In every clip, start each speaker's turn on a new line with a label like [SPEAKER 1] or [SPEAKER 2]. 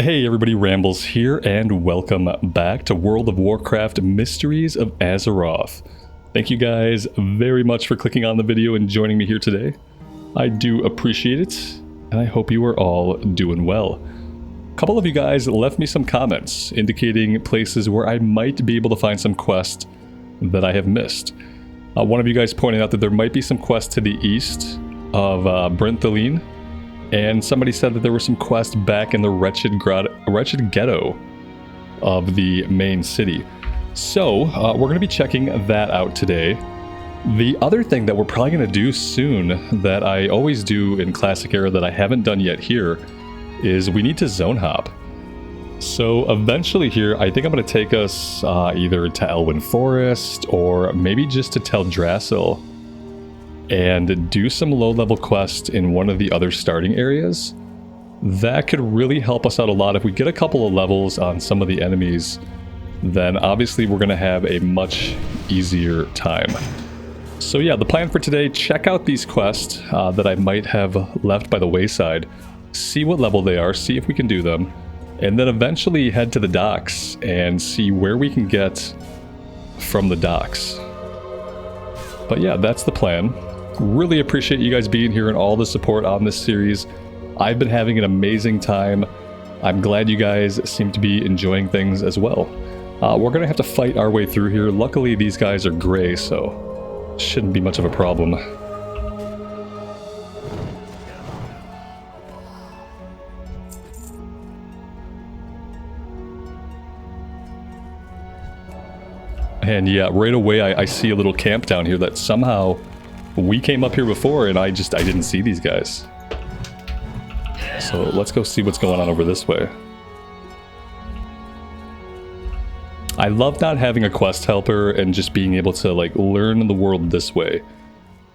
[SPEAKER 1] Hey everybody, Rambles here, and welcome back to World of Warcraft Mysteries of Azeroth. Thank you guys very much for clicking on the video and joining me here today. I do appreciate it, and I hope you are all doing well. A couple of you guys left me some comments indicating places where I might be able to find some quests that I have missed. One of you guys pointed out that there might be some quests to the east of Brinthaline. And somebody said that there were some quests back in the wretched ghetto of the main city. So, we're going to be checking that out today. The other thing that we're probably going to do soon, that I always do in Classic Era that I haven't done yet here, is we need to zone hop. So eventually here, I think I'm going to take us either to Elwyn Forest, or maybe just to Teldrassil, and do some low-level quests in one of the other starting areas. That could really help us out a lot. If we get a couple of levels on some of the enemies, then obviously we're going to have a much easier time. So yeah, the plan for today, check out these quests that I might have left by the wayside, see what level they are, see if we can do them, and then eventually head to the docks and see where we can get from the docks. But yeah, that's the plan. Really appreciate you guys being here and all the support on this series. I've been having an amazing time. I'm glad you guys seem to be enjoying things as well. We're going to have to fight our way through here. Luckily, these guys are gray, so shouldn't be much of a problem. And yeah, right away I see a little camp down here that somehow we came up here before and I didn't see these guys. So let's go see what's going on over this way. I love not having a quest helper and just being able to like learn the world this way.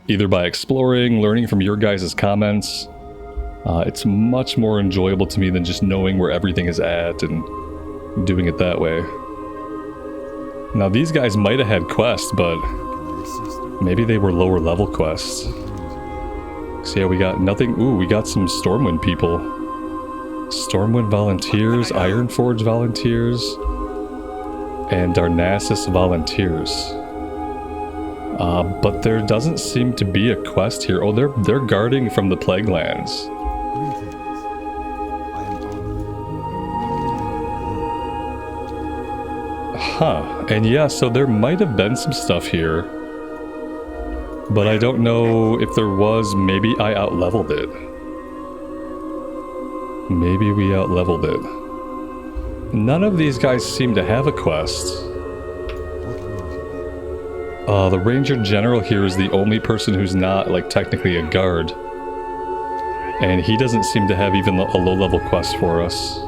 [SPEAKER 1] Either by exploring, learning from your guys' comments. It's much more enjoyable to me than just knowing where everything is at and doing it that way. Now these guys might have had quests, but maybe they were lower level quests. So yeah, we got nothing. Ooh, we got some Stormwind people. Stormwind volunteers, Ironforge volunteers, and Darnassus volunteers. But there doesn't seem to be a quest here. Oh, they're guarding from the Plague Lands. Huh, and yeah, so there might have been some stuff here, but I don't know if there was. Maybe I out-leveled it. Maybe we out-leveled it. None of these guys seem to have a quest. The Ranger General here is the only person who's not, like, technically a guard. And he doesn't seem to have even a low-level quest for us.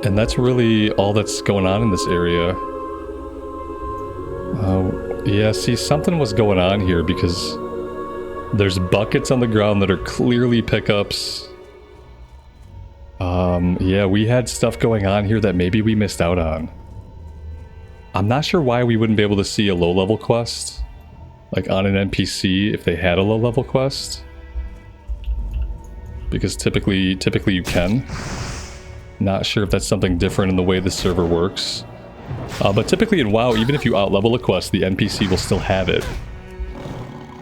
[SPEAKER 1] And that's really all that's going on in this area. Yeah, see, something was going on here because there's buckets on the ground that are clearly pickups. Yeah, we had stuff going on here that maybe we missed out on. I'm not sure why we wouldn't be able to see a low-level quest, like on an NPC if they had a low-level quest. Because typically you can. Not sure if that's something different in the way the server works. But typically in WoW, even if you out-level a quest, the NPC will still have it.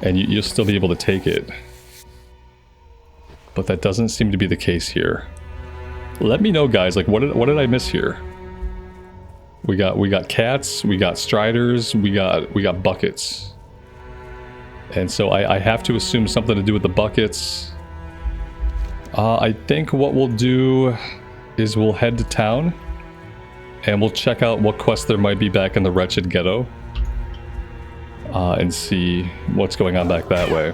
[SPEAKER 1] And you'll still be able to take it. But that doesn't seem to be the case here. Let me know, guys, like what did I miss here? We got cats, we got striders, we got buckets. And so I have to assume something to do with the buckets. I think what we'll do is we'll head to town and we'll check out what quests there might be back in the wretched ghetto and see what's going on back that way.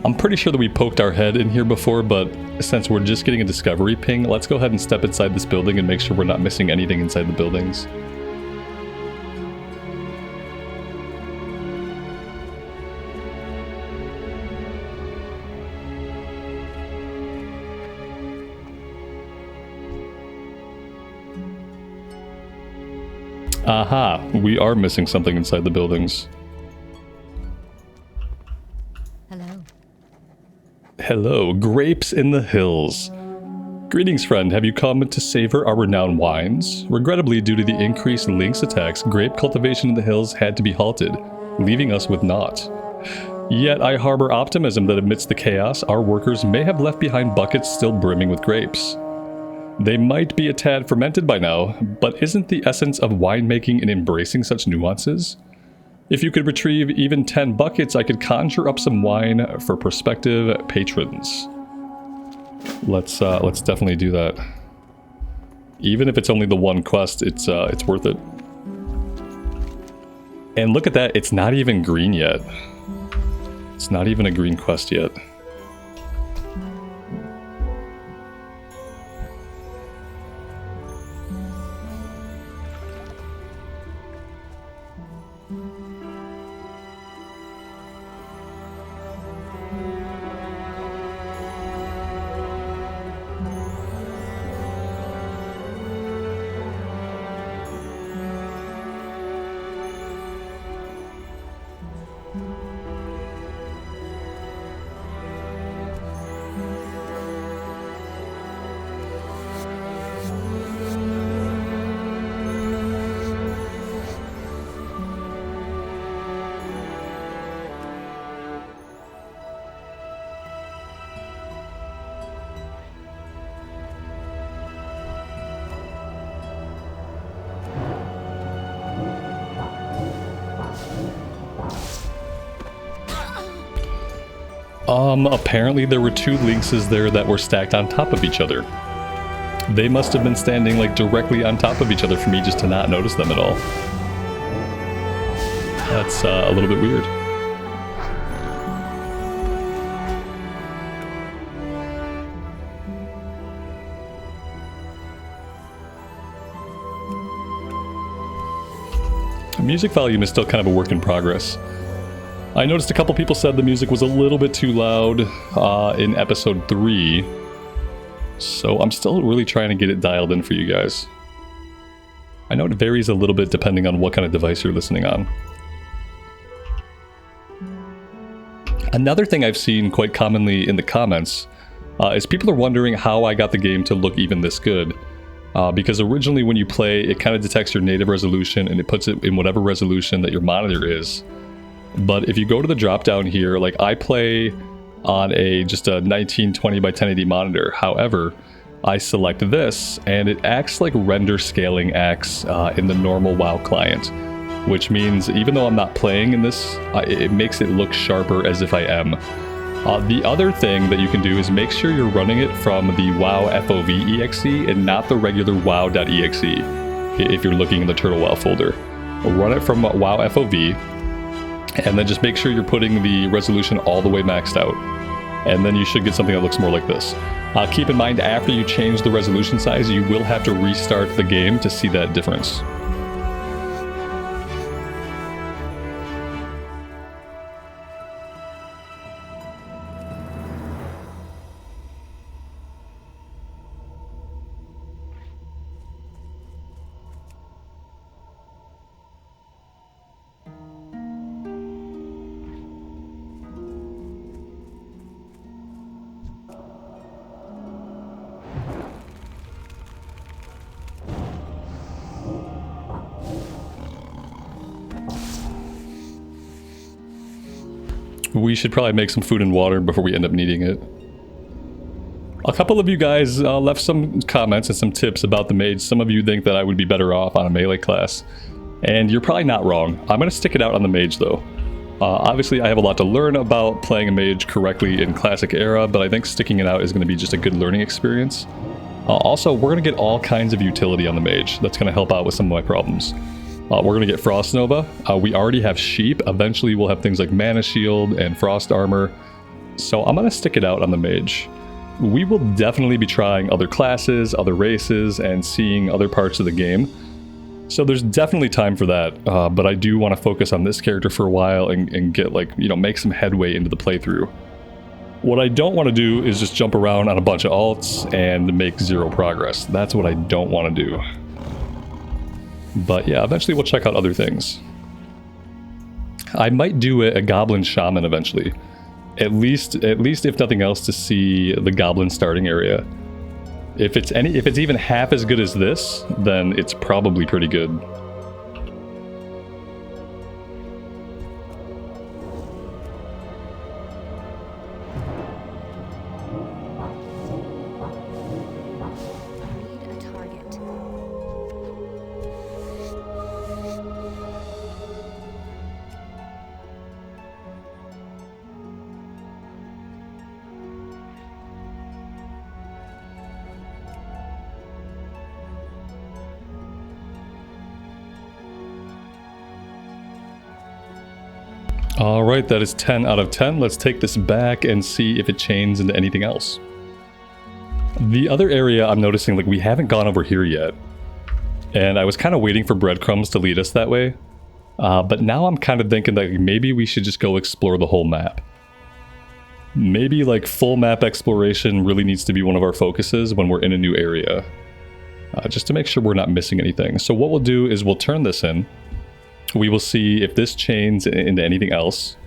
[SPEAKER 1] I'm pretty sure that we poked our head in here before, but since we're just getting a discovery ping, let's go ahead and step inside this building and make sure we're not missing anything inside the buildings. Aha, we are missing something inside the buildings.
[SPEAKER 2] Hello.
[SPEAKER 1] Hello, grapes in the hills. Greetings, friend. Have you come to savor our renowned wines? Regrettably, due to the increased lynx attacks, grape cultivation in the hills had to be halted, leaving us with naught. Yet I harbor optimism that amidst the chaos, our workers may have left behind buckets still brimming with grapes. They might be a tad fermented by now, but isn't the essence of winemaking in embracing such nuances? If you could retrieve even 10 buckets, I could conjure up some wine for prospective patrons. Let's definitely do that. Even if it's only the one quest, it's worth it. And look at that, it's not even green yet. It's not even a green quest yet. Apparently there were two lynxes there that were stacked on top of each other. They must have been standing like directly on top of each other for me just to not notice them at all. That's a little bit weird. The music volume is still kind of a work in progress. I noticed a couple people said the music was a little bit too loud in episode 3, so I'm still really trying to get it dialed in for you guys. I know it varies a little bit depending on what kind of device you're listening on. Another thing I've seen quite commonly in the comments is people are wondering how I got the game to look even this good. Because originally when you play, it kind of detects your native resolution and it puts it in whatever resolution that your monitor is. But if you go to the drop down here, like I play on just a 1920 by 1080 monitor. However, I select this and it acts like render scaling acts in the normal WoW client, which means even though I'm not playing in this, it makes it look sharper as if I am. The other thing that you can do is make sure you're running it from the WoW FOV exe and not the regular wow.exe if you're looking in the Turtle WoW folder. Run it from WoW FOV, and then just make sure you're putting the resolution all the way maxed out. And then you should get something that looks more like this. Keep in mind, after you change the resolution size, you will have to restart the game to see that difference. We should probably make some food and water before we end up needing it. A couple of you guys left some comments and some tips about the mage. Some of you think that I would be better off on a melee class, and you're probably not wrong. I'm going to stick it out on the mage though. Obviously I have a lot to learn about playing a mage correctly in classic era, but I think sticking it out is going to be just a good learning experience. Also, we're going to get all kinds of utility on the mage. That's going to help out with some of my problems. We're going to get Frost Nova. We already have Sheep. Eventually we'll have things like Mana Shield and Frost Armor. So I'm going to stick it out on the mage. We will definitely be trying other classes, other races, and seeing other parts of the game. So there's definitely time for that, but I do want to focus on this character for a while and get, like, you know, make some headway into the playthrough. What I don't want to do is just jump around on a bunch of alts and make zero progress. That's what I don't want to do. But yeah, eventually we'll check out other things. I might do a goblin shaman eventually. At least if nothing else, to see the goblin starting area. If it's even half as good as this, then it's probably pretty good. Alright, that is 10 out of 10. Let's take this back and see if it chains into anything else. The other area I'm noticing, like, we haven't gone over here yet. And I was kind of waiting for breadcrumbs to lead us that way. But now I'm kind of thinking that maybe we should just go explore the whole map. Maybe, like, full map exploration really needs to be one of our focuses when we're in a new area. Just to make sure we're not missing anything. So what we'll do is we'll turn this in. We will see if this chains into anything else.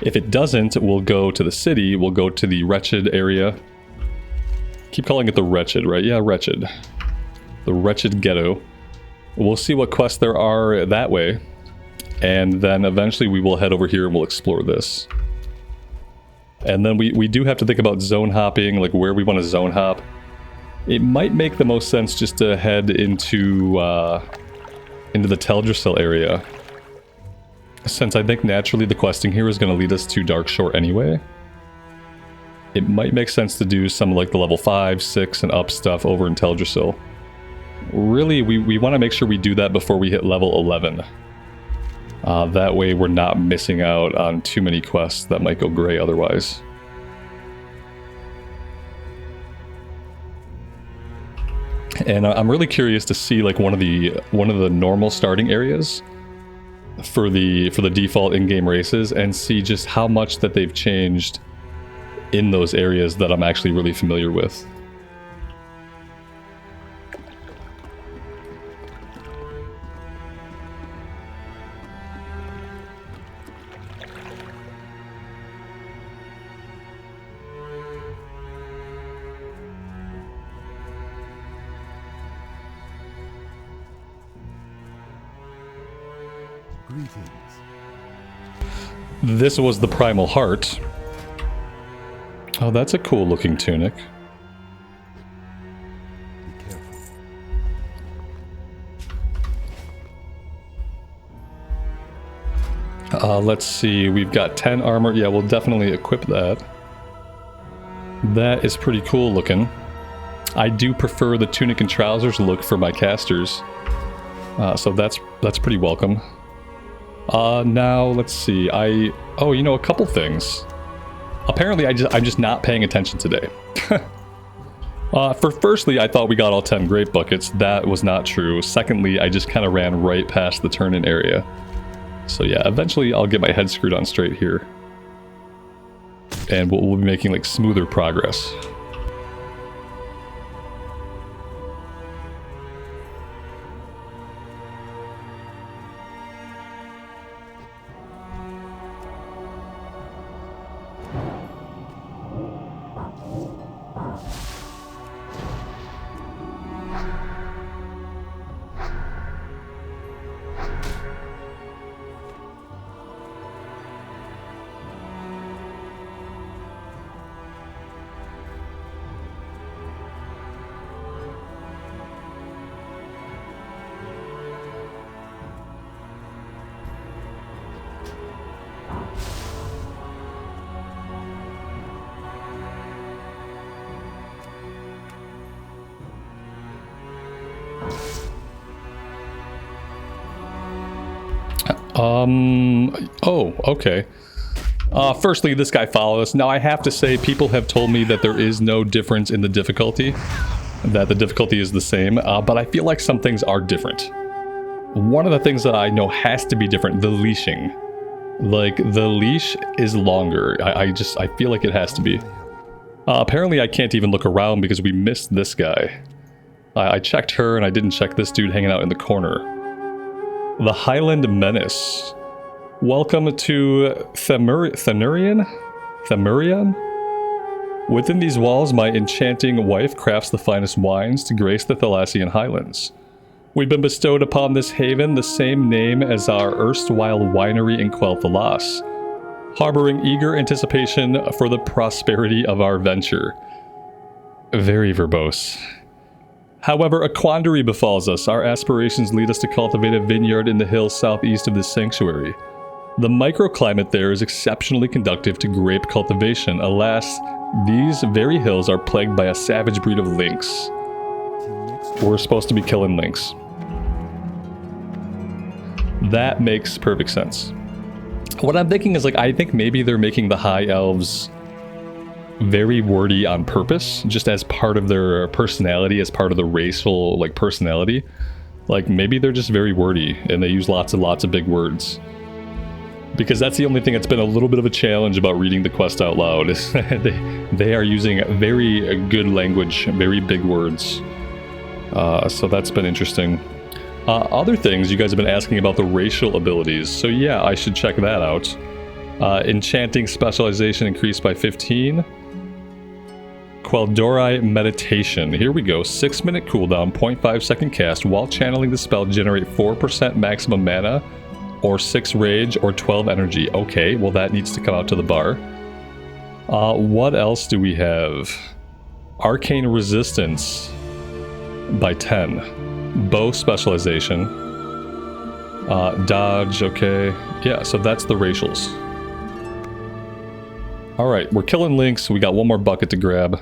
[SPEAKER 1] If it doesn't, we'll go to the city. We'll go to the Wretched area. Keep calling it the Wretched, right? Yeah, Wretched. The Wretched Ghetto. We'll see what quests there are that way. And then eventually we will head over here and we'll explore this. And then we do have to think about zone hopping, like where we want to zone hop. It might make the most sense just to head into the Teldrassil area, since I think naturally the questing here is going to lead us to Darkshore anyway. It might make sense to do some like the level 5, 6, and up stuff over in Teldrassil. Really, we want to make sure we do that before we hit level 11. That way we're not missing out on too many quests that might go gray otherwise. And I'm really curious to see like one of the normal starting areas for the default in-game races, and see just how much that they've changed in those areas that I'm actually really familiar with. This was the Primal Heart. Oh, that's a cool looking tunic. Let's see, we've got 10 armor. Yeah, we'll definitely equip that. That is pretty cool looking. I do prefer the tunic and trousers look for my casters. So that's pretty welcome. Now, let's see, oh, you know, a couple things. Apparently, I'm just not paying attention today. Firstly, I thought we got all 10 grape buckets. That was not true. Secondly, I just kind of ran right past the turn-in area. So yeah, eventually I'll get my head screwed on straight here. And we'll be making, like, smoother progress. Oh, okay. Firstly, this guy followed us. Now, I have to say, people have told me that there is no difference in the difficulty, that the difficulty is the same, but I feel like some things are different. One of the things that I know has to be different, the leashing. Like, the leash is longer. I feel like it has to be. Apparently, I can't even look around because we missed this guy. I checked her, and I didn't check this dude hanging out in the corner. The Highland Menace. Welcome to Thenurian? Within these walls, my enchanting wife crafts the finest wines to grace the Thalassian Highlands. We've been bestowed upon this haven the same name as our erstwhile winery in Quel'Thalas, harboring eager anticipation for the prosperity of our venture. Very verbose. However, a quandary befalls us. Our aspirations lead us to cultivate a vineyard in the hills southeast of this sanctuary. The microclimate there is exceptionally conducive to grape cultivation. Alas, these very hills are plagued by a savage breed of lynx. We're supposed to be killing lynx. That makes perfect sense. What I'm thinking is, like, I think maybe they're making the High Elves very wordy on purpose, just as part of their personality, as part of the racial, like, personality. Like, maybe they're just very wordy, and they use lots and lots of big words. Because that's the only thing that's been a little bit of a challenge about reading the quest out loud, is they are using very good language, very big words. So that's been interesting. Other things, you guys have been asking about the racial abilities, so yeah, I should check that out. Enchanting specialization increased by 15. Quel'Dorei Meditation. Here we go. 6-minute cooldown, 0.5 second cast. While channeling the spell, generate 4% maximum mana, or 6 rage, or 12 energy. Okay, well that needs to come out to the bar. What else do we have? Arcane resistance by 10. Bow specialization. Dodge, okay. Yeah, so that's the racials. Alright, we're killing lynx. We got one more bucket to grab.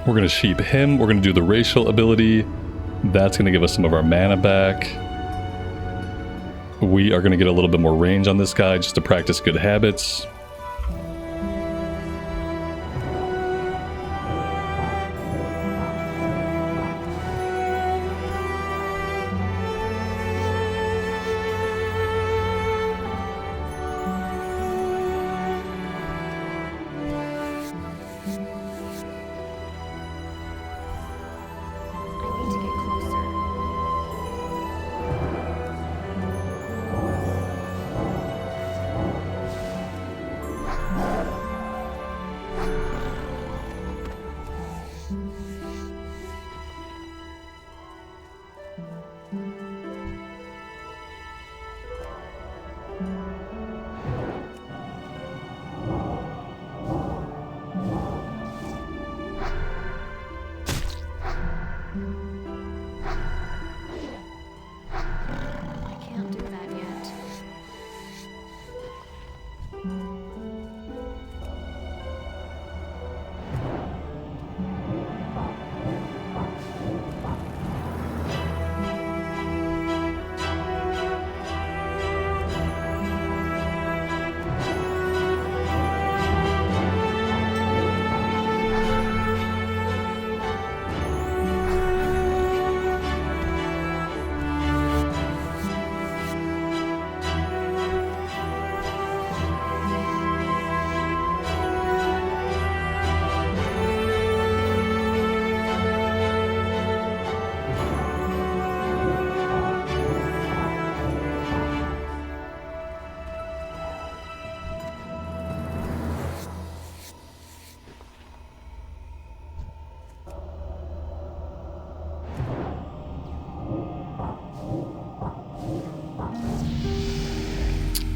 [SPEAKER 1] We're going to sheep him. We're going to do the racial ability. That's going to give us some of our mana back. We are going to get a little bit more range on this guy just to practice good habits.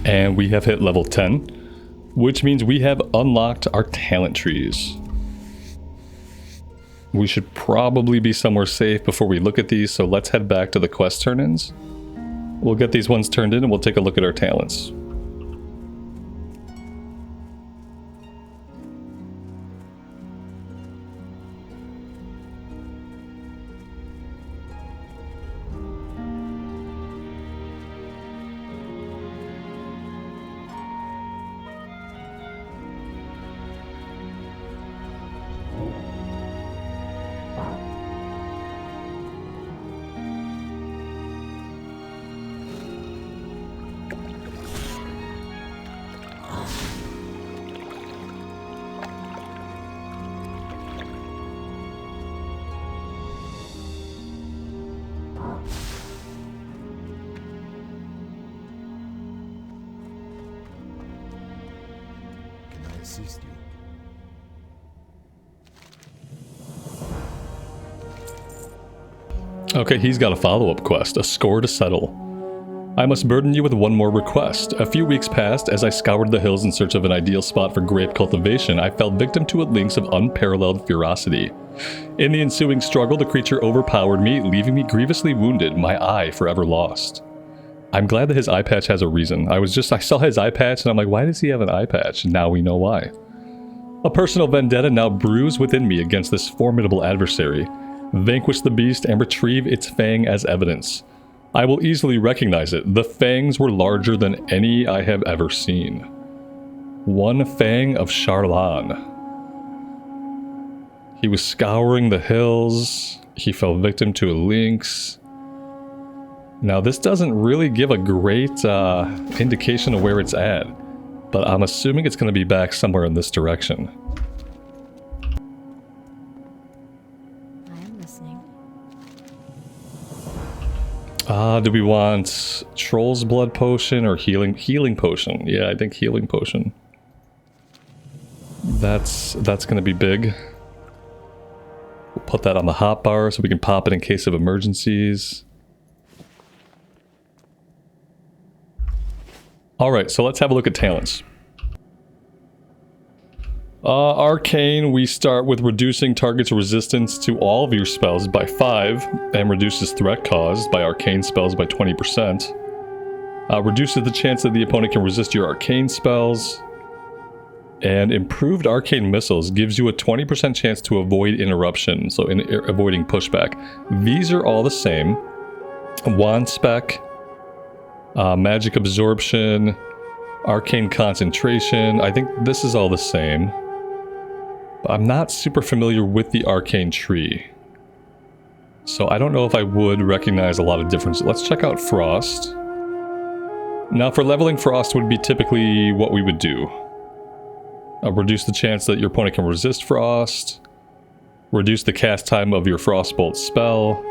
[SPEAKER 1] And we have hit level 10, which means we have unlocked our talent trees. We should probably be somewhere safe before we look at these, so let's head back to the quest turn-ins. We'll get these ones turned in and we'll take a look at our talents.
[SPEAKER 2] Assist you.
[SPEAKER 1] Okay, he's got a follow-up quest, a score to settle. I must burden you with one more request. A few weeks passed as I scoured the hills in search of an ideal spot for grape cultivation. I fell victim to a lynx of unparalleled ferocity. In the ensuing struggle, the creature overpowered me, leaving me grievously wounded, my eye forever lost. I'm glad that his eye patch has a reason. I saw his eye patch and I'm like, why does he have an eye patch? Now we know why. A personal vendetta now brews within me against this formidable adversary. Vanquish the beast and retrieve its fang as evidence. I will easily recognize it. The fangs were larger than any I have ever seen. One fang of Charlan. He was scouring the hills. He fell victim to a lynx. Now this doesn't really give a great indication of where it's at, but I'm assuming it's going to be back somewhere in this direction.
[SPEAKER 3] I am listening.
[SPEAKER 1] Do we want Troll's Blood Potion or Healing Potion? Yeah, I think Healing Potion. That's going to be big. We'll put that on the hotbar so we can pop it in case of emergencies. Alright, so let's have a look at talents. Arcane, we start with reducing target's resistance to all of your spells by 5, and reduces threat caused by arcane spells by 20%. Reduces the chance that the opponent can resist your arcane spells. And improved arcane missiles gives you a 20% chance to avoid interruption, so avoiding pushback. These are all the same. Wand spec. Magic absorption, arcane concentration. I think this is all the same. But I'm not super familiar with the arcane tree. So I don't know if I would recognize a lot of differences. Let's check out frost. Now for leveling, frost would be typically what we would do. Reduce the chance that your opponent can resist frost. Reduce the cast time of your frostbolt spell.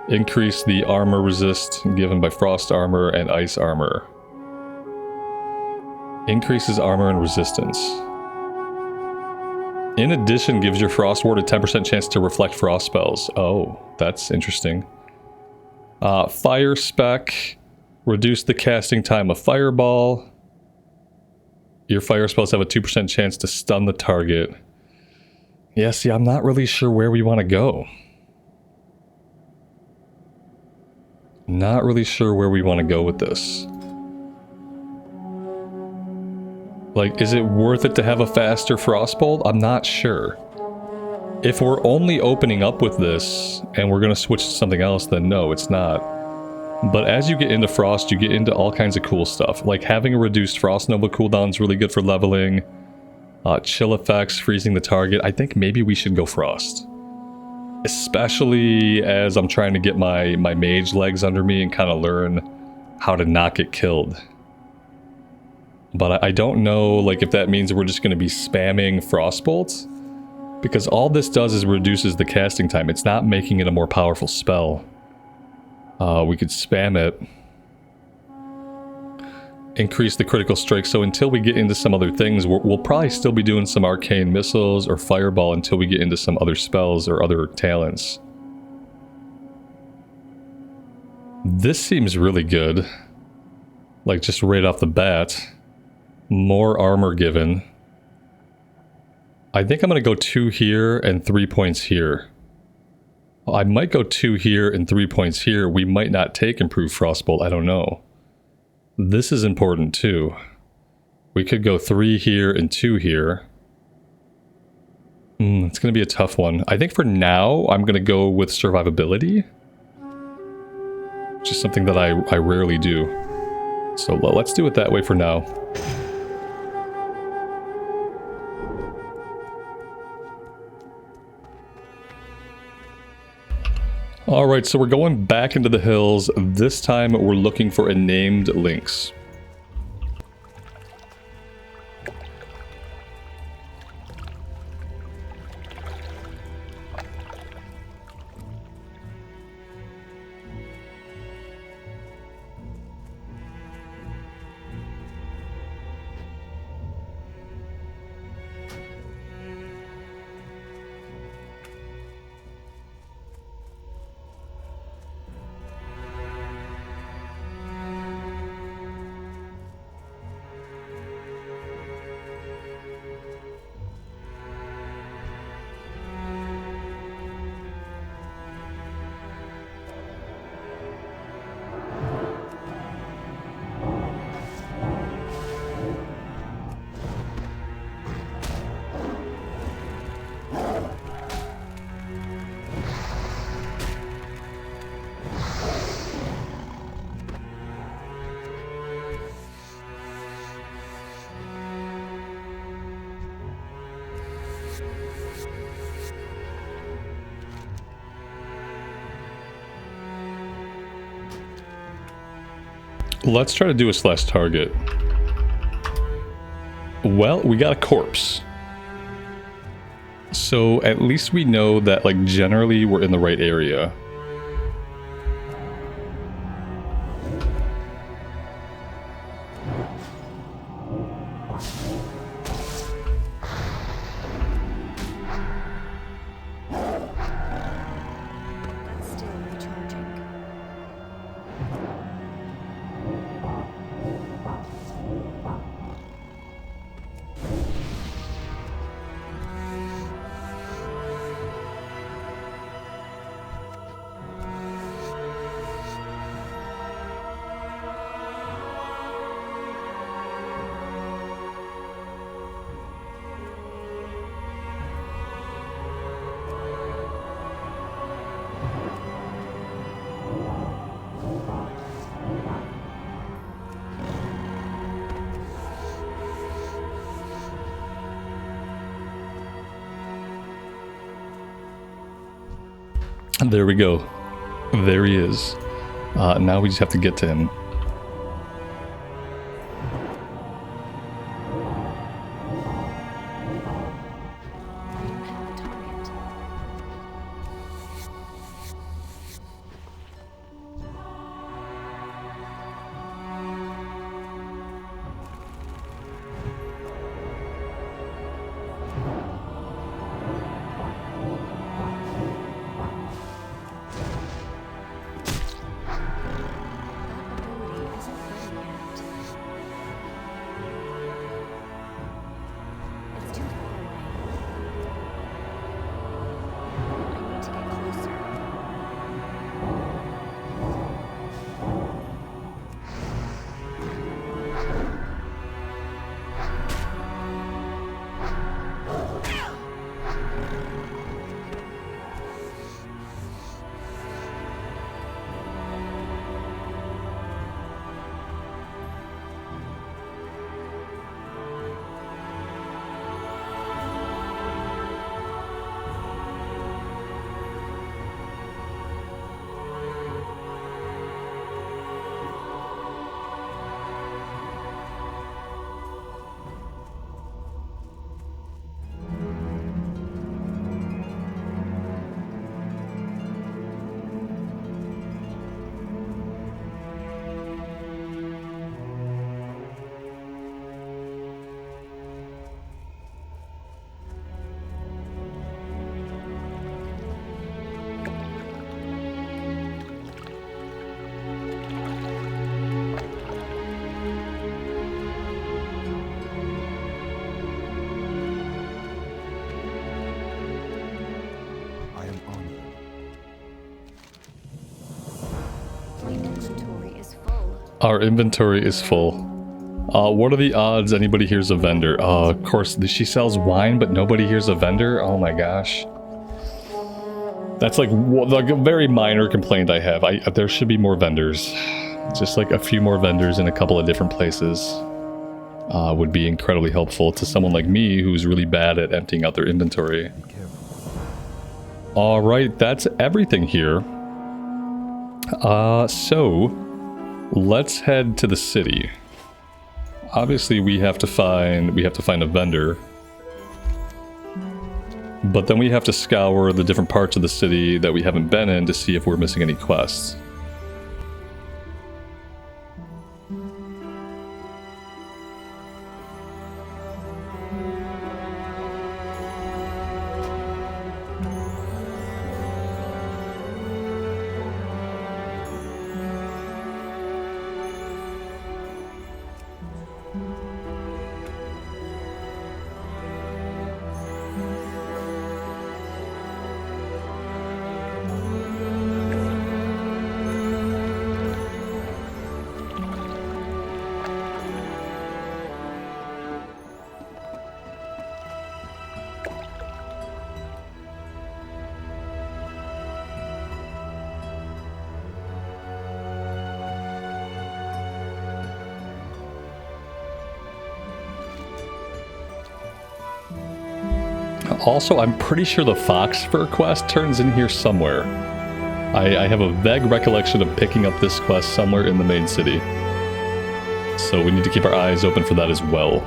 [SPEAKER 1] Increase the armor resist given by frost armor and ice armor. Increases armor and resistance. In addition, gives your frost ward a 10% chance to reflect frost spells. Oh, that's interesting. Fire spec. Reduce the casting time of fireball. Your fire spells have a 2% chance to stun the target. Yeah, see, I'm not really sure where we want to go. Not really sure where we want to go with this. Like, is it worth it to have a faster frostbolt? I'm not sure. If we're only opening up with this, and we're going to switch to something else, then no, it's not. But as you get into frost, you get into all kinds of cool stuff. Like having a reduced frost nova cooldown is really good for leveling. Chill effects, freezing the target. I think maybe we should go frost. Especially as I'm trying to get my mage legs under me and kind of learn how to not get killed. But I don't know, like, if that means we're just going to be spamming frostbolts. Because all this does is reduces the casting time. It's not making it a more powerful spell. We could spam it. Increase the critical strike. So until we get into some other things, we'll probably still be doing some arcane missiles or fireball until we get into some other spells or other talents. This seems really good. Like, just right off the bat. More armor given. I think I'm going to go 2 here and 3 points here. I might go 2 here and 3 points here. We might not take improved frostbolt. I don't know. This is important too. We could go 3 here and 2 here. It's going to be a tough one. I think for now, I'm going to go with survivability. Which is something that I rarely do. So let's do it that way for now. Alright, so we're going back into the hills. This time we're looking for a named lynx. Let's try to do a slash target. Well, we got a corpse. So at least we know that, like, generally we're in the right area.
[SPEAKER 3] That's still recharging.
[SPEAKER 1] There we go. There he is. Now we just have to get to him. Our inventory is full. What are the odds anybody hears a vendor? Of course, she sells wine, but nobody hears a vendor? Oh my gosh. That's like a very minor complaint I have. There should be more vendors. Just like a few more vendors in a couple of different places would be incredibly helpful to someone like me who's really bad at emptying out their inventory. Alright, that's everything here. So let's head to the city. Obviously we have to find a vendor. But then we have to scour the different parts of the city that we haven't been in to see if we're missing any quests. Also, I'm pretty sure the Fox Fur quest turns in here somewhere. I have a vague recollection of picking up this quest somewhere in the main city. So we need to keep our eyes open for that as well.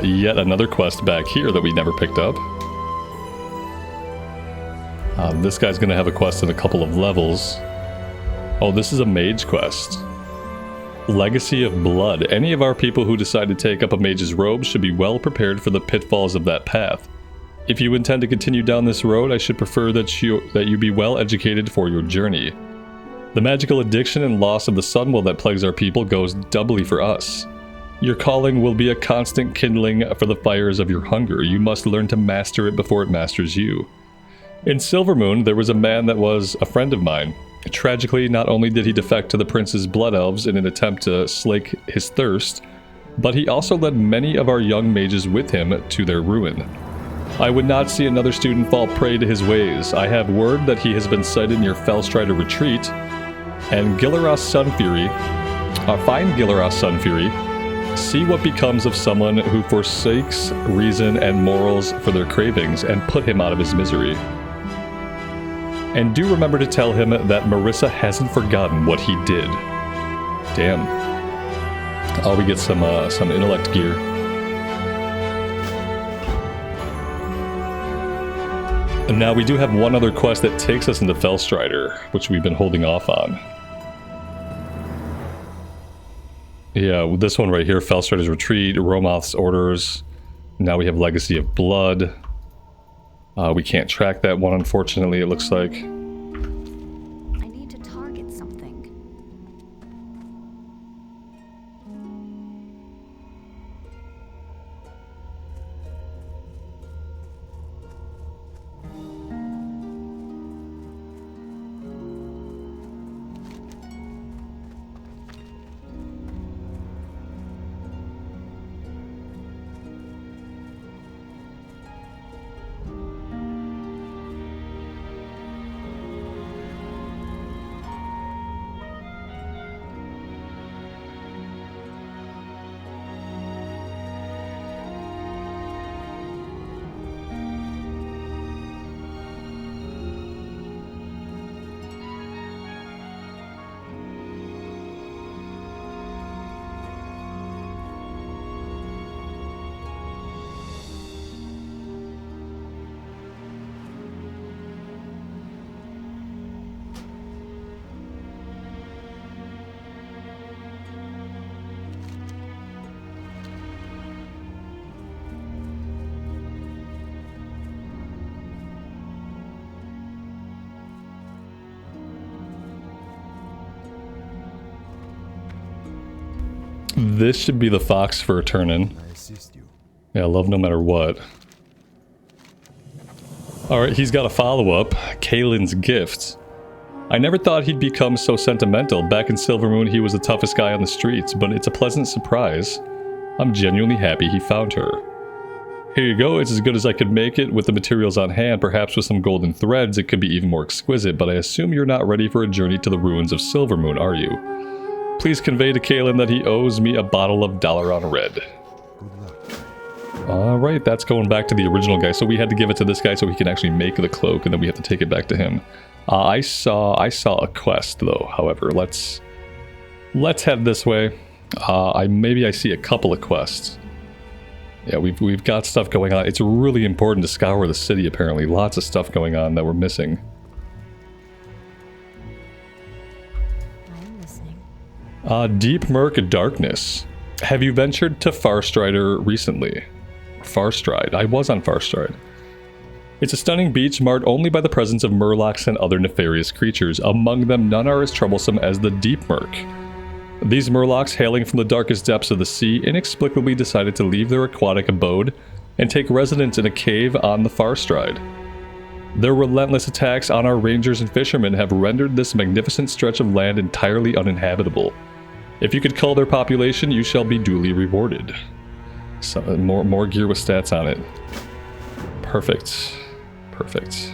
[SPEAKER 1] Yet another quest back here that we never picked up. This guy's gonna have a quest in a couple of levels. Oh, this is a mage quest. Legacy of Blood. Any of our people who decide to take up a mage's robe should be well prepared for the pitfalls of that path. If you intend to continue down this road, I should prefer that you be well educated for your journey. The magical addiction and loss of the sunwell that plagues our people goes doubly for us. Your calling will be a constant kindling for the fires of your hunger. You must learn to master it before it masters you. In Silvermoon, there was a man that was a friend of mine. Tragically, not only did he defect to the prince's blood elves in an attempt to slake his thirst, but he also led many of our young mages with him to their ruin. I would not see another student fall prey to his ways. I have word that he has been sighted near Fellstrider Retreat, and Gilara's Sunfury, find Gilara's Sunfury, see what becomes of someone who forsakes reason and morals for their cravings, and put him out of his misery. And do remember to tell him that Marissa hasn't forgotten what he did. Damn. Oh, we get some intellect gear. And now we do have one other quest that takes us into Fellstrider, which we've been holding off on. Yeah, this one right here, Fellstrider's Retreat, Romoth's Orders. Now we have Legacy of Blood. We can't track that one, unfortunately, it looks like.
[SPEAKER 3] I need to target something.
[SPEAKER 1] This should be the Fox Fur turn-in.
[SPEAKER 2] I assist you.
[SPEAKER 1] Yeah, love no matter what. Alright, he's got a follow-up. Kalen's gift. I never thought he'd become so sentimental. Back in Silvermoon, he was the toughest guy on the streets, but it's a pleasant surprise. I'm genuinely happy he found her. Here you go, it's as good as I could make it with the materials on hand. Perhaps with some golden threads, it could be even more exquisite, but I assume you're not ready for a journey to the ruins of Silvermoon, are you? Please convey to Kalen that he owes me a bottle of Dalaran Red. Alright, that's going back to the original guy. So we had to give it to this guy so he can actually make the cloak, and then we have to take it back to him. I saw a quest though, however. Let's head this way. Maybe I see a couple of quests. Yeah, we've got stuff going on. It's really important to scour the city apparently. Lots of stuff going on that we're missing.
[SPEAKER 3] I'm listening.
[SPEAKER 1] Deep Murk Darkness. Have you ventured to Farstrider recently? Farstride. I was on Farstride. It's a stunning beach marked only by the presence of murlocs and other nefarious creatures. Among them, none are as troublesome as the Deep Murk. These murlocs, hailing from the darkest depths of the sea, inexplicably decided to leave their aquatic abode and take residence in a cave on the Farstride. Their relentless attacks on our rangers and fishermen have rendered this magnificent stretch of land entirely uninhabitable. If you could cull their population, you shall be duly rewarded. So, more gear with stats on it. Perfect. Perfect.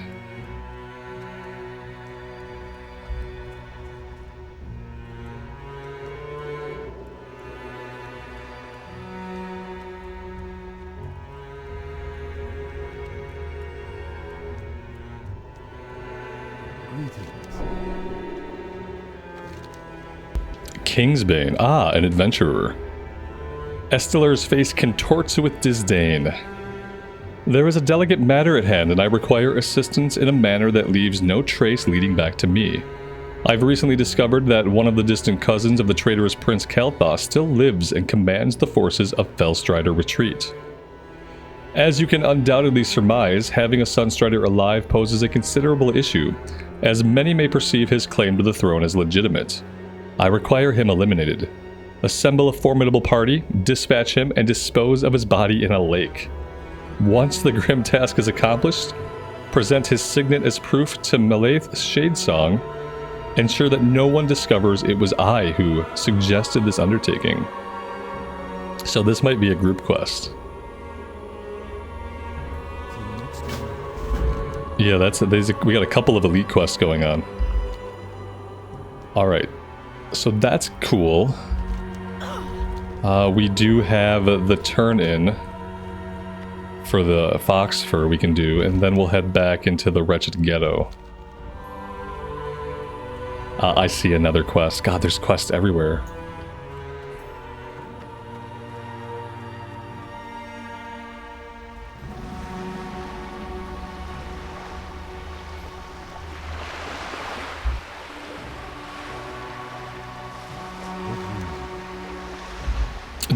[SPEAKER 1] Kingsbane. Ah, an adventurer. Estelar's face contorts with disdain. There is a delicate matter at hand, and I require assistance in a manner that leaves no trace leading back to me. I've recently discovered that one of the distant cousins of the traitorous Prince Kalthos still lives and commands the forces of Felstrider Retreat. As you can undoubtedly surmise, having a Sunstrider alive poses a considerable issue, as many may perceive his claim to the throne as legitimate. I require him eliminated. Assemble a formidable party, dispatch him, and dispose of his body in a lake. Once the grim task is accomplished, present his signet as proof to Malaith Shadesong. Ensure that no one discovers it was I who suggested this undertaking. So this might be a group quest. Yeah, we got a couple of elite quests going on. Alright, so that's cool. We do have the turn-in for the fox fur we can do, and then we'll head back into the wretched ghetto. I see another quest. God, there's quests everywhere.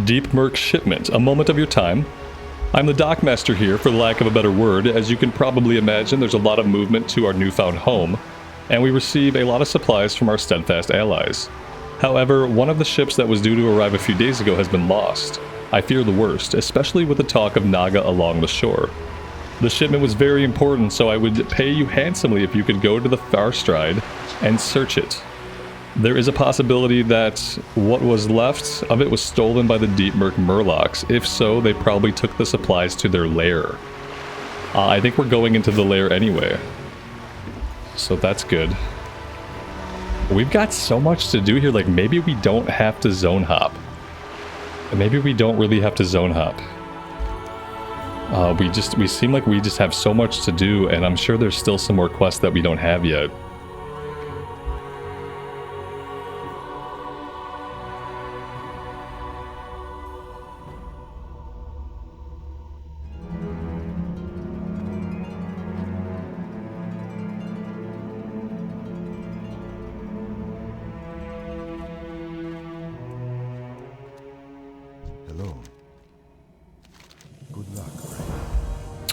[SPEAKER 1] Deep Murk Shipment. A moment of your time. I'm the dockmaster here, for lack of a better word. As you can probably imagine, there's a lot of movement to our newfound home, and we receive a lot of supplies from our steadfast allies. However, one of the ships that was due to arrive a few days ago has been lost. I fear the worst, especially with the talk of Naga along the shore. The shipment was very important, so I would pay you handsomely if you could go to the Farstride and search it. There is a possibility that what was left of it was stolen by the Deep Murk Murlocs. If so, they probably took the supplies to their lair. I think we're going into the lair anyway. So that's good. We've got so much to do here, like maybe we don't have to zone hop. Maybe we don't really have to zone hop. We seem like we just have so much to do, and I'm sure there's still some more quests that we don't have yet.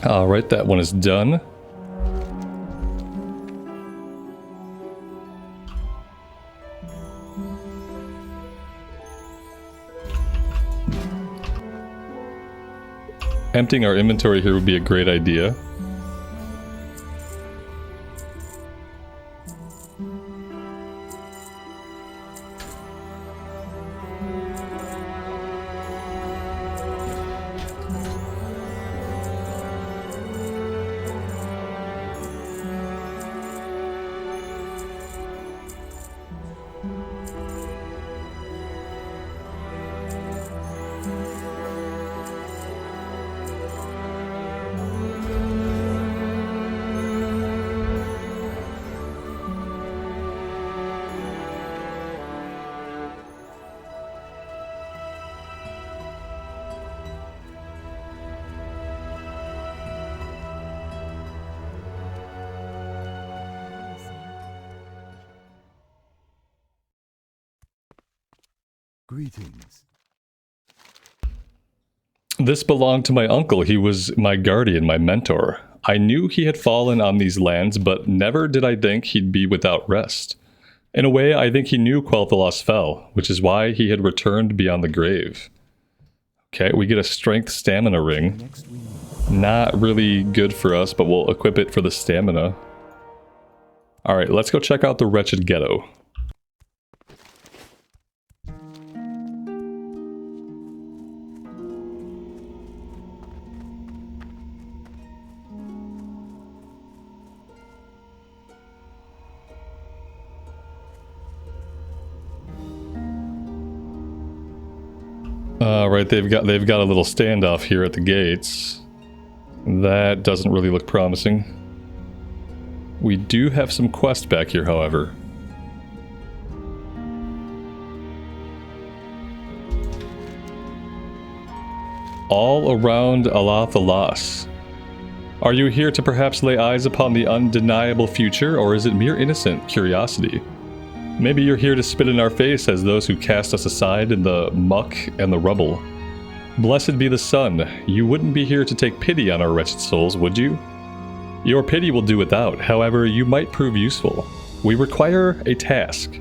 [SPEAKER 1] Alright, that one is done. Emptying our inventory here would be a great idea.
[SPEAKER 2] Greetings.
[SPEAKER 1] This belonged to my uncle. He was my guardian, my mentor. I knew he had fallen on these lands, but never did I think he'd be without rest. In a way, I think he knew Quel'Thalas fell, which is why he had returned beyond the grave. Okay, we get a strength stamina ring. Not really good for us, but we'll equip it for the stamina. Alright, let's go check out the Wretched Ghetto. Right, they've got a little standoff here at the gates. That doesn't really look promising. We do have some quests back here, however. All around Alathalas. Are you here to perhaps lay eyes upon the undeniable future, or is it mere innocent curiosity? Maybe you're here to spit in our face as those who cast us aside in the muck and the rubble. Blessed be the sun. You wouldn't be here to take pity on our wretched souls, would you? Your pity will do without. However, you might prove useful. We require a task.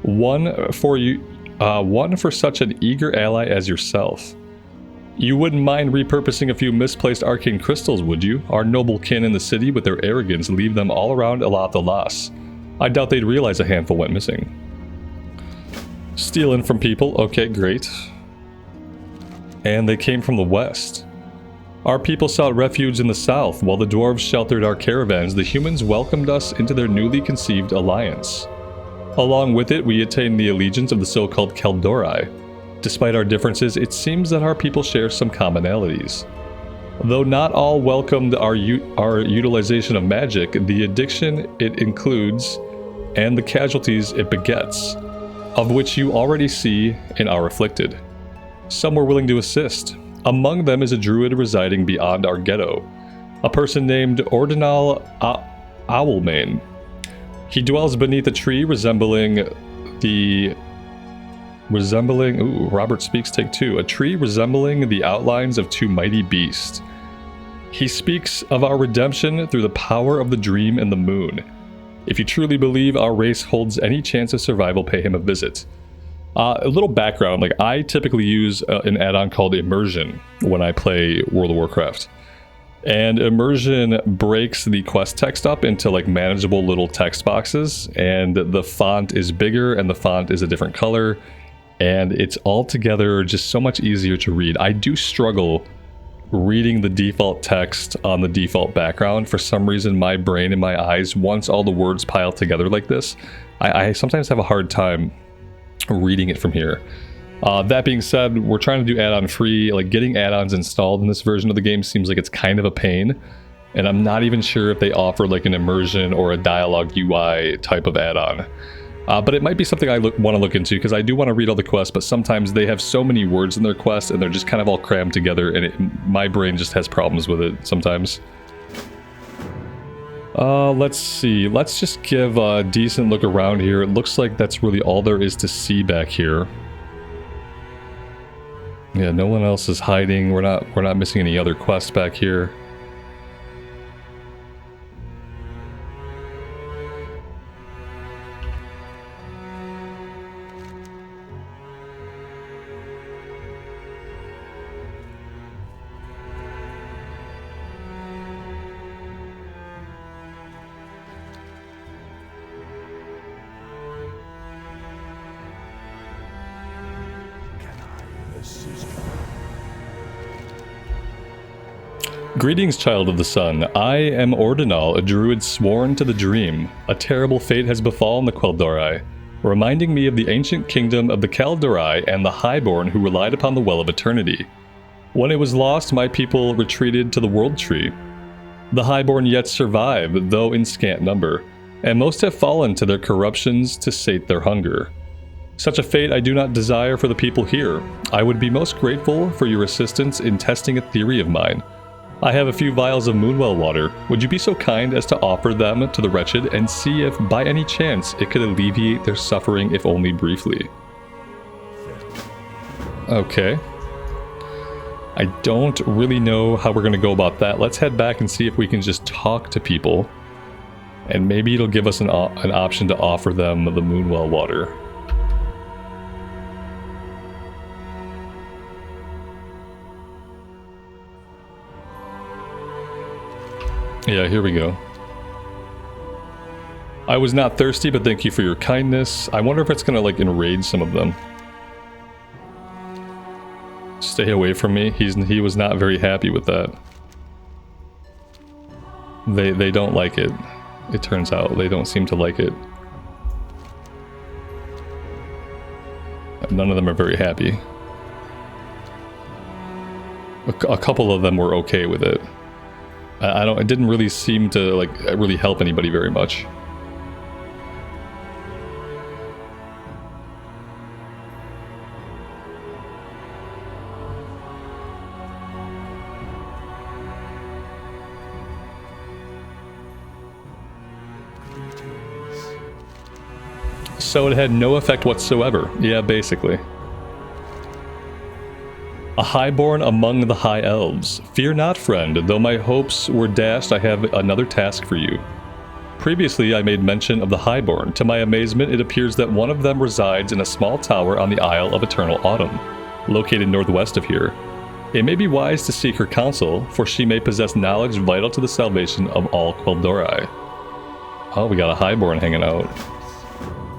[SPEAKER 1] One for such an eager ally as yourself. You wouldn't mind repurposing a few misplaced arcane crystals, would you? Our noble kin in the city, with their arrogance, leave them all around Alathalas. I doubt they'd realize a handful went missing. Stealing from people. Okay, great. And they came from the west. Our people sought refuge in the south. While the dwarves sheltered our caravans, the humans welcomed us into their newly conceived alliance. Along with it, we attained the allegiance of the so-called Kaldori. Despite our differences, it seems that our people share some commonalities. Though not all welcomed our utilization of magic, the addiction it includes and the casualties it begets, of which you already see and are afflicted. Some were willing to assist. Among them is a druid residing beyond our ghetto, a person named Ordinal Owlmane. He dwells beneath a tree Robert speaks, take two. A tree resembling the outlines of two mighty beasts. He speaks of our redemption through the power of the dream and the moon. If you truly believe our race holds any chance of survival, pay him a visit. A little background, like I typically use an add-on called Immersion when I play World of Warcraft. And Immersion breaks the quest text up into like manageable little text boxes, and the font is bigger and the font is a different color, and it's altogether just so much easier to read. I do struggle reading the default text on the default background. For some reason, my brain and my eyes, once all the words pile together like this, I sometimes have a hard time reading it from here. That being said, we're trying to do add-on free. Like getting add-ons installed in this version of the game seems like it's kind of a pain, and I'm not even sure if they offer like an immersion or a dialogue UI type of add-on. But it might be something I want to look into, because I do want to read all the quests, but sometimes they have so many words in their quests and they're just kind of all crammed together, and my brain just has problems with it sometimes. Let's see. Let's just give a decent look around here. It looks like that's really all there is to see back here. Yeah, no one else is hiding. We're not missing any other quests back here. Greetings, child of the sun. I am Ordinal, a druid sworn to the dream. A terrible fate has befallen the Kaldori, reminding me of the ancient kingdom of the Kaldori and the Highborn who relied upon the Well of Eternity. When it was lost, my people retreated to the World Tree. The Highborn yet survive, though in scant number, and most have fallen to their corruptions to sate their hunger. Such a fate I do not desire for the people here. I would be most grateful for your assistance in testing a theory of mine. I have a few vials of Moonwell water. Would you be so kind as to offer them to the wretched and see if by any chance it could alleviate their suffering, if only briefly? Okay. I don't really know how we're going to go about that. Let's head back and see if we can just talk to people. And maybe it'll give us an option to offer them the Moonwell water. Yeah, here we go. I was not thirsty, but thank you for your kindness. I wonder if it's gonna like enrage some of them. Stay away from me. He was not very happy with that. They don't like it. It turns out they don't seem to like it. None of them are very happy. A couple of them were okay with it. It didn't really seem to like really help anybody very much. So it had no effect whatsoever. Yeah, basically. A highborn among the high elves. Fear not, friend. Though my hopes were dashed, I have another task for you. Previously, I made mention of the highborn. To my amazement, it appears that one of them resides in a small tower on the Isle of Eternal Autumn, located northwest of here. It may be wise to seek her counsel, for she may possess knowledge vital to the salvation of all Quel'Dorei. Oh, we got a highborn hanging out.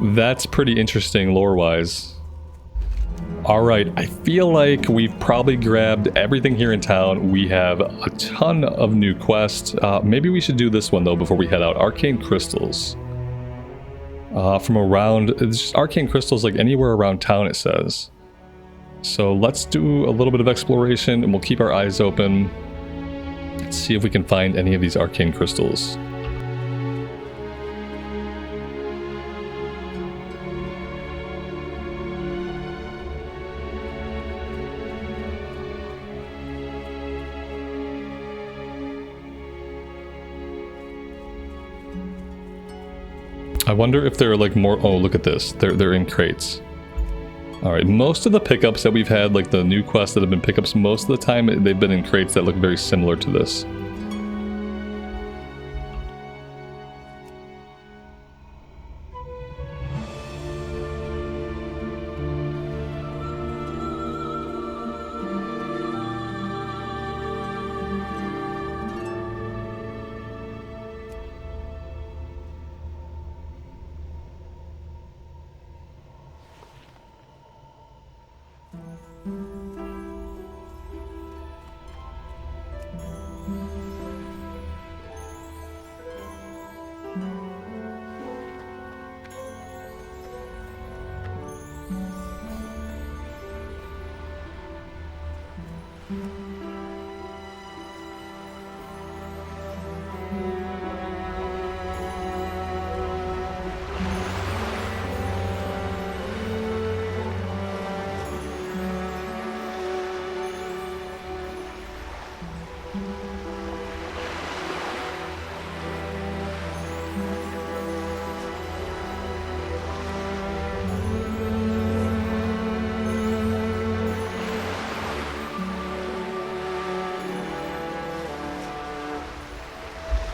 [SPEAKER 1] That's pretty interesting lore-wise. Alright, I feel like we've probably grabbed everything here in town. We have a ton of new quests. Maybe we should do this one, though, before we head out. Arcane Crystals. From around... It's just Arcane Crystals, like, anywhere around town, it says. So let's do a little bit of exploration, and we'll keep our eyes open. Let's see if we can find any of these Arcane Crystals. I wonder if there are like more... Oh, look at this. They're in crates. Alright, most of the pickups that we've had, like the new quests that have been pickups, most of the time they've been in crates that look very similar to this.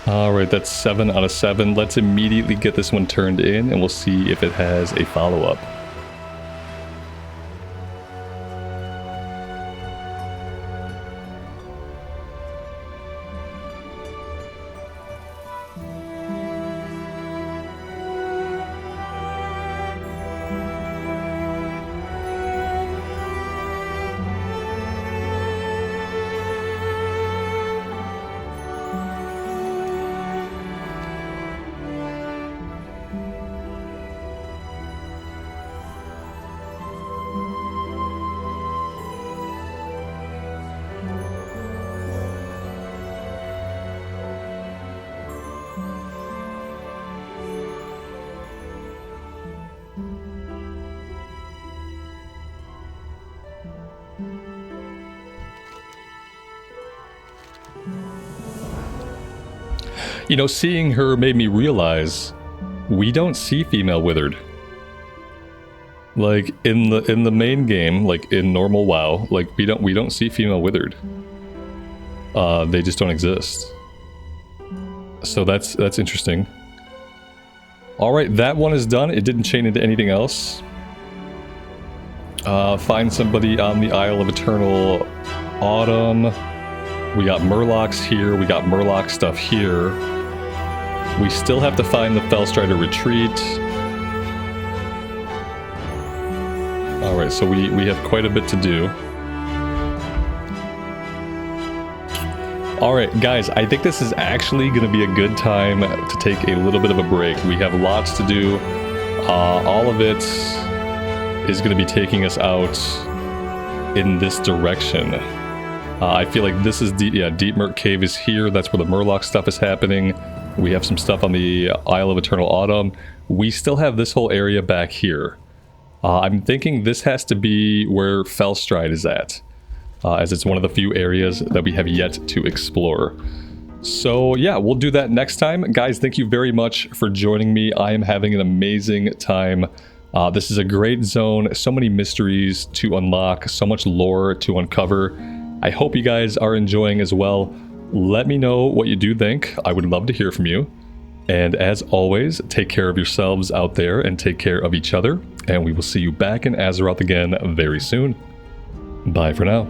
[SPEAKER 1] Alright, that's 7 out of 7. Let's immediately get this one turned in, and we'll see if it has a follow-up. You know, seeing her made me realize we don't see female withered. Like in the main game, like in normal WoW, like we don't see female withered. They just don't exist. So that's interesting. All right, that one is done. It didn't chain into anything else. Find somebody on the Isle of Eternal Autumn. We got Murlocs here. We got Murloc stuff here. We still have to find the Fellstrider retreat. All right, so we have quite a bit to do. All right, guys, I think this is actually going to be a good time to take a little bit of a break. We have lots to do. All of it is going to be taking us out in this direction. I feel like this is Deep Murk Cave is here. That's where the Murloc stuff is happening. We have some stuff on the Isle of Eternal Autumn. We still have this whole area back here. I'm thinking this has to be where Fellstride is at, as it's one of the few areas that we have yet to explore. So yeah, we'll do that next time. Guys, thank you very much for joining me. I am having an amazing time. This is a great zone, so many mysteries to unlock, so much lore to uncover. I hope you guys are enjoying as well. Let me know what you do think. I would love to hear from you. And as always, take care of yourselves out there and take care of each other. And we will see you back in Azeroth again very soon. Bye for now.